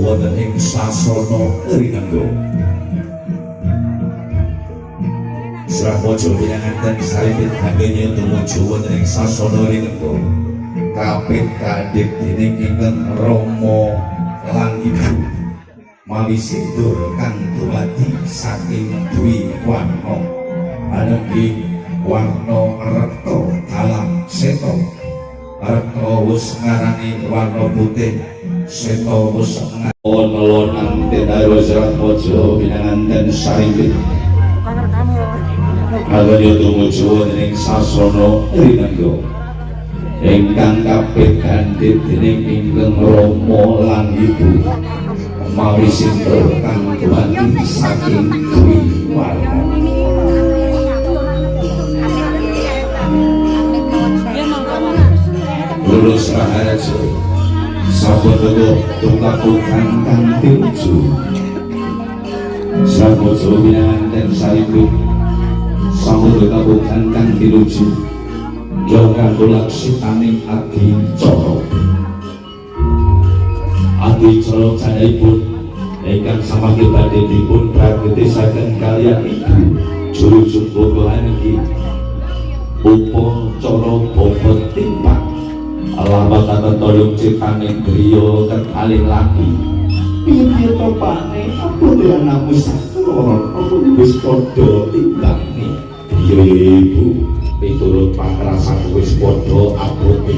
wonten ing sasana rinengga Suramojo pinanganten saripit kanggenya tumuju wonten ing sasana rinengga kapit kadhik dening ingkang Rama lan Ibu mawi sindur kang dumadi saking dwi warna ananging warna reta dalam seta reta wis ngarani warna putih seta wis ngelon tendaro Suramojo pinanganten saripit kanggenya tumuju wonten ing sasana rinengga ingkang kapit kandhit dening ingkang Rama lan Ibu mawi sindur kang dumadi saking dwi warna lulus raharja sabodo tukakukan kang tinuju Suramojo pinanganten saripit sabodo tukakukan kang tinuju Joko laksitaning adicara janaipun ingkang samangke badhe dipun praketisaken kaliyan Ibu juru jumbo niki upacara bobot timpak alamat tolong citaning griya kekalih lagi piye to pane apa dhewe sastra apa wis padha timbangane griya Ibu miturut pakrasan wis padha abote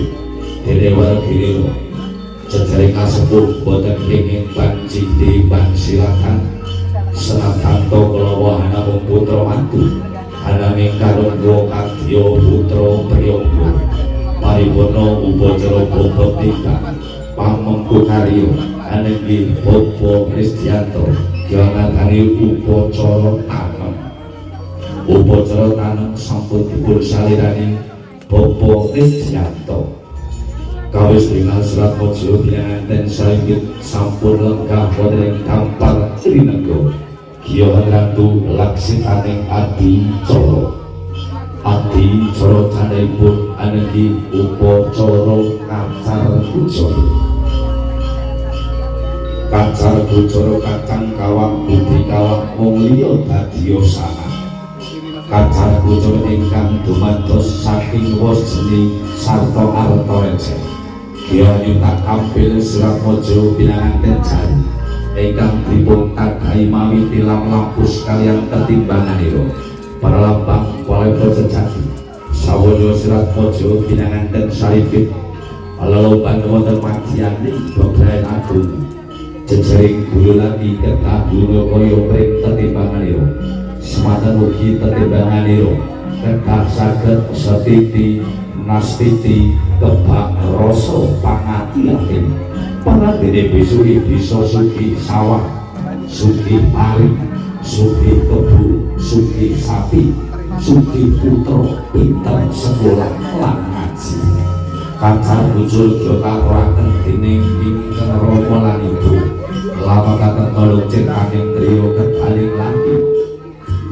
dene wargine jejare kasepuh boten kenging banjiti bansilakan senatanto kulawa anamung putra mantu anaming karungga kadya putra priyangga paripurna upacara bobot tingkah pamengku karya ananging Bapak Kristianto diangkani upacara tanem sampun dipun salirani Bapak Kristianto kawis dengan Suramojo pinanganten saripit sampun lenggah wonten ing dampar rinengga giyahan ratu laksitaning adicara candhaipun ananging upacara kacar bujara kacang kawang budi kawang mung liya dadiya sana kacar bujara ingkang dumados saking wasjeni sarta arta receh giyahan tak ampil Suramojo pinanganten jari ingkang dipun tadahi mawi tilam lampus kaliyan ketimbanganira paralambang palebra sejati sawana Suramojo pinanganten saripit lelomban wonten madyaning bebrayan agung jejering bulu lagi ketah dunya kaya pring ketimbanganira sematan ugi ketimbanganira ketah saged setiti nastiti kebak rasa pangati-ati para dene besuri bisa sugi sawah sugi pari sugi kebu sugi sapi sugi putra pinter sekolah lan ngaji kacar muncul jokaraken dening ingkang Rama lan Ibu lawakaken tolong cetaking griya kekalih lagi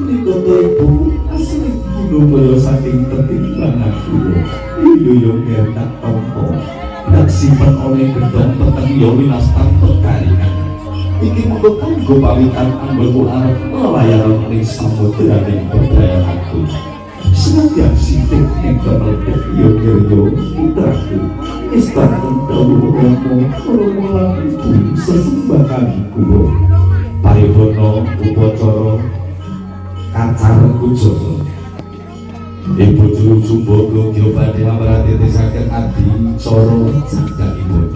menika Ibu asring lumaya saking ketimbangan kula iya ngertak tampa naksipan oleh gedong peteng ya winastan pekaringan iki mengko kanggo pawitan anggone arep lelayanan ing samudraning bebrayan agung senadyan sithik ing kalepet ya kirya putraku istana dawa Rama lan Ibu sesembahan kula paripurna upacara kacar kujana. Ibu Juru Sumbaga Gya badhe amratitisaken adicara jagdipun.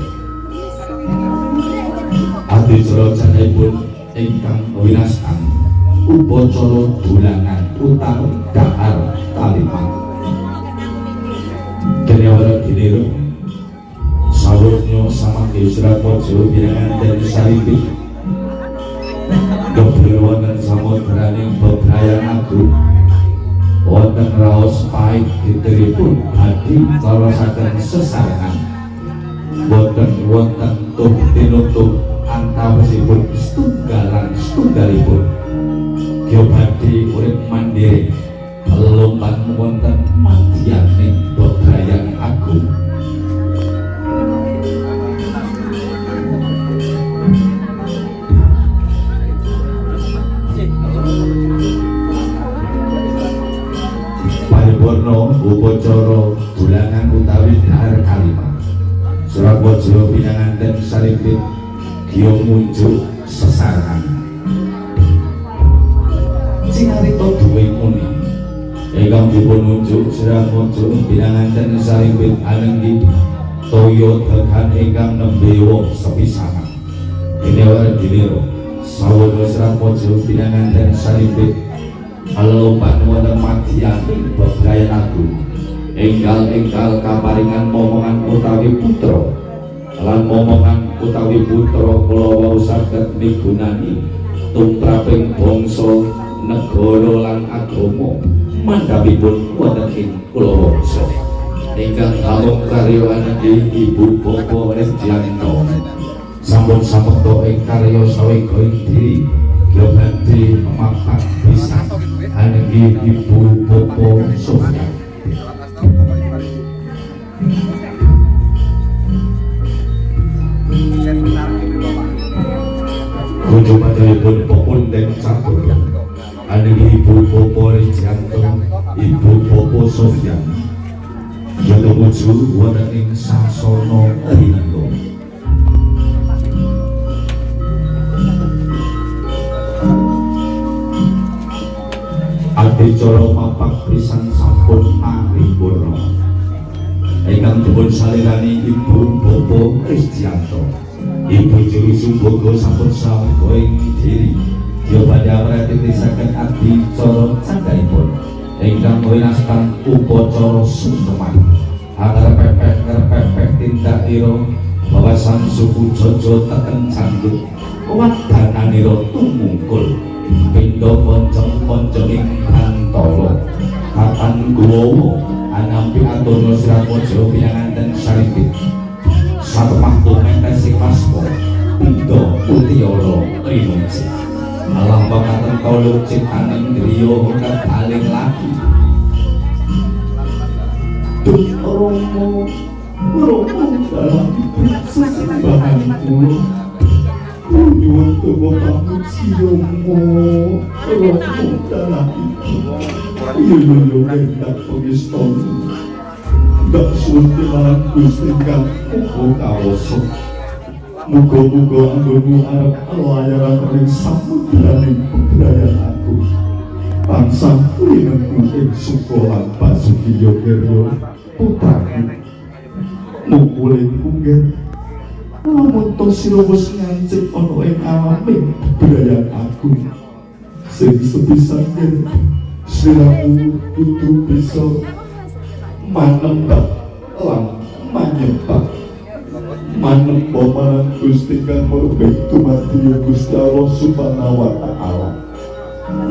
Adicara jagdipun ingkang winastan upacara dolangan utar dahar kalimat. Dene ora diniro sawurnya samangke Surapaja binangan saripit Dobel wonten samudraning bebrayan agung wonten raos pahit diteripun adi kalasaken sesarengan wonten tuh tinutup antawasipun setunggalipun Gya badhe urip mandiri lompat wonten madyaning bebrayan agung. Paripurna upacara dolangan utawi dahar kalimat Surapaja pinanganten saripit Gya munjuk sesarengan. Cinarita duwe muni ingkang dipun munjuk Surapaja pinanganten saripit anenggi toya degan ingkang nembe wong sepisanan. Dene ora diniro sawetara Surapaja pinanganten saripit lompat wonten madyaning bebrayan agung enggal kaparingan momongan utawi putra lan momongan utawi putra kula wau saged migunani tumraping bangsa negara lan agama mandhapipun wonten ing kulawarsa ingkang amung karya anenggi Ibu Bapa Resdiyanto sampun samekta ing karya sawega diri Gya badhe mapak pisan anenggi Ibu Bapa Sofya. Kunjung madhepun pepunden catur anenggi Ibu Bapa Resdiyanto Ibu Bapa Sofya Gya tumuju wonten ing sasana rinengga. Adicara mapak pisan sampun paripurna ingkang dipun salirani Ibu Bapa Resdiyanto Ibu Juru Sumbaga sampun sampun ing diri Gya badhe amratitisaken adicara candhaipun ingkang winastan upacara sungkeman ngarepek tindak ira wawasan suku Jaja teken canggut wadananira tumungkul pindha poncong-ponconging Antara Kapan Guwowo anampi atono Surapaja pinanganten saripit satepah tumentes sikasmo pindha Mutiara Rinunci lambang kauluk ciptaning griya kedaling lagi Romo dalam sesembahanku nyuwun tunggu pamujiamu Romo dalam iyo hendak pengistonu gak sunti marang Gusti kang muga kawasa muga-muga anggonmu arep layaran ring samudraning bebrayan aku tansah linengku ing suka lan Basuki Yogeryo putraku mukuling punggir lamun to sira wis ngancik ana ing alaming bebrayan aku sing sepisan siramu kudu bisa manembak lan manyembah manembah marang Gusti kang murbek tumati Gusti Allah Subhanahu wa Ta'ala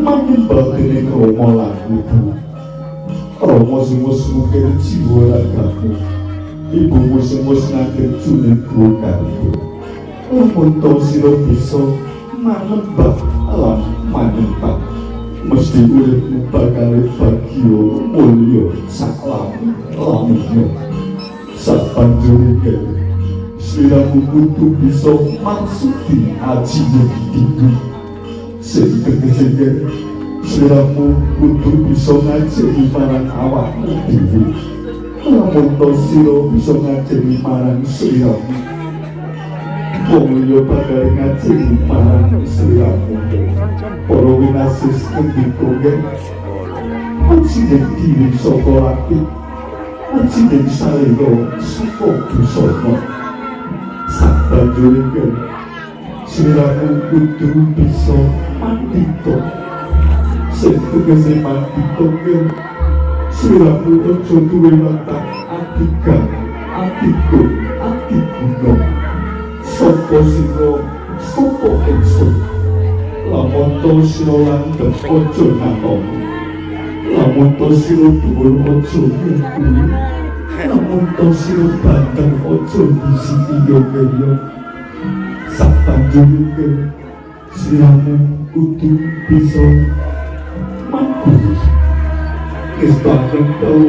manyembah dening Rama lan Ibu Rama sing wis mukir jiwa ragamu Ibumu sing wis ngandhut juning karya lamun to sira bisa manembah lan manyembah mesti uripmu bakal bagya mulya saklami-lamine sapanjuripun sliramu kudu bisa maksudi ajinya hidup sing tegese sliramu kudu bisa ngajeni marang awakmu dhewe lamun to sira bisa ngajeni marang sliramu wong liya bakal ngajeng marang sliramu para winasis ngendika yen panjenengan diri saka lati panjenengan salira saka busana sabanjuripun sliramu kudu bisa mandika sing tegese mandika yen sliramu aja duwe watak adikan adikku adikku sapa sira sapa ingsun lamun to sira landhep aja nakomi lamun to sira dhuwur aja ngukuli lamun to sira banteng aja disiki yo sabanjuripun sliramu kudu bisa mampu Kesempatan kau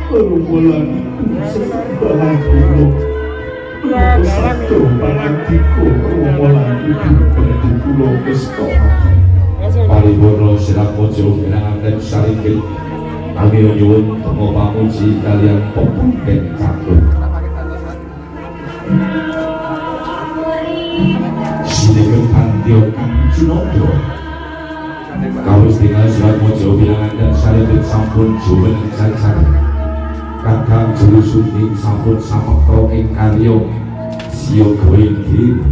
perumulan sesembahan kulo satu panatiku perumulan itu pada kulo kestohan Paripurna sirah mojo kenangan sarikil kami nyuwun temu pamuji kalian pepungken catur sinegeng Pantio Kang Junodro kawis tinggal surat mojo bilangan dan sarikil sampun juwen cacar kakang juru syuting sampun samekta ing karya siya gawe diri